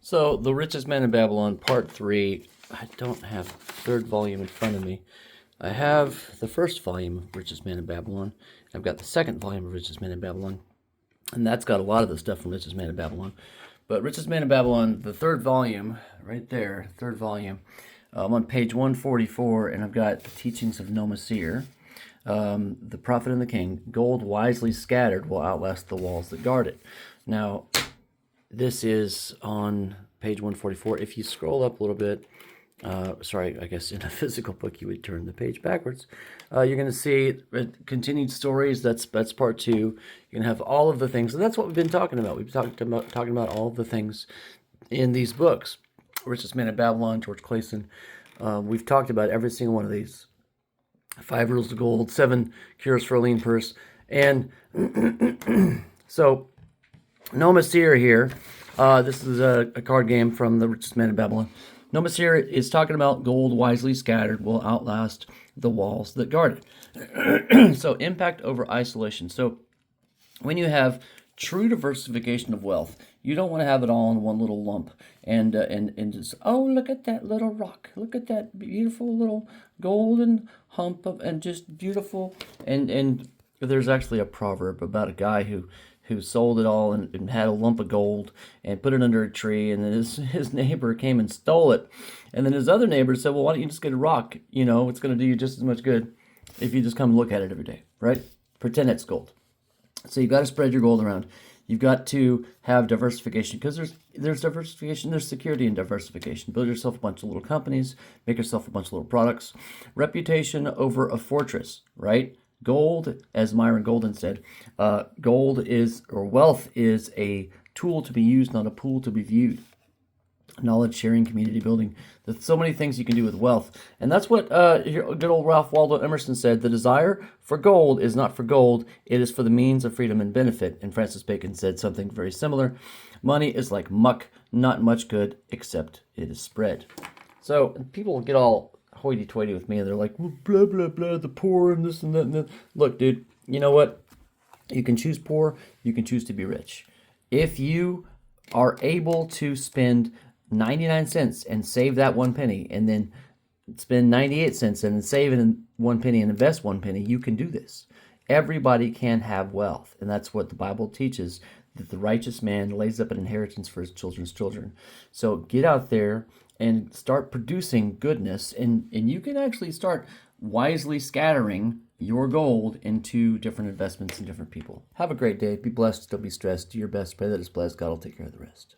So, The Richest Man in Babylon, Part 3. I don't have the third volume in front of me. I have the first volume of Richest Man in Babylon. I've got the second volume of Richest Man in Babylon. And that's got a lot of the stuff from Richest Man in Babylon. But Richest Man in Babylon, the third volume, right there, third volume. I'm on page 144, and I've got the teachings of Nomasir, the prophet and the king. Gold wisely scattered will outlast the walls that guard it. Now, this is on page 144. If you scroll up a little bit, sorry, I guess in a physical book you would turn the page backwards. You're going to see continued stories. That's part 2. You're going to have all of the things, and that's what we've been talking about. We've been talking about all of the things in these books. Richest Man in Babylon, George Clayson. We've talked about every single one of these. 5 rules of gold, 7 cures for a lean purse, and so Nomasir here. This is a card game from the Richest Man in Babylon. Nomasir is talking about gold wisely scattered will outlast the walls that guard it. So impact over isolation. So when you have true diversification of wealth, you don't want to have it all in one little lump and just, oh, look at that little rock, look at that beautiful little golden hump of, and just beautiful. And there's actually a proverb about a guy who sold it all and had a lump of gold and put it under a tree, and then his neighbor came and stole it. And then his other neighbor said, well, why don't you just get a rock? You know, it's going to do you just as much good if you just come look at it every day, right? Pretend it's gold. So you've got to spread your gold around. You've got to have diversification, because there's diversification, there's security in diversification. Build yourself a bunch of little companies, make yourself a bunch of little products. Reputation over a fortress, right? Gold, as Myron Golden said, gold is, or wealth is a tool to be used, not a pool to be viewed. Knowledge sharing, community building. There's so many things you can do with wealth. And that's what good old Ralph Waldo Emerson said. The desire for gold is not for gold. It is for the means of freedom and benefit. And Francis Bacon said something very similar. Money is like muck, not much good, except it is spread. So people get all hoity-toity with me, and they're like, well, blah, blah, blah, the poor and this and that and that. Look, dude, you know what? You can choose poor. You can choose to be rich. If you are able to spend 99 cents and save that 1 penny, and then spend 98 cents and then save it in 1 penny and invest 1 penny, you can do this. Everybody can have wealth, and that's what the Bible teaches, that the righteous man lays up an inheritance for his children's children. So get out there and start producing goodness, and you can actually start wisely scattering your gold into different investments and different people. Have a great day. Be blessed. Don't be stressed. Do your best. Pray that it's blessed. God will take care of the rest.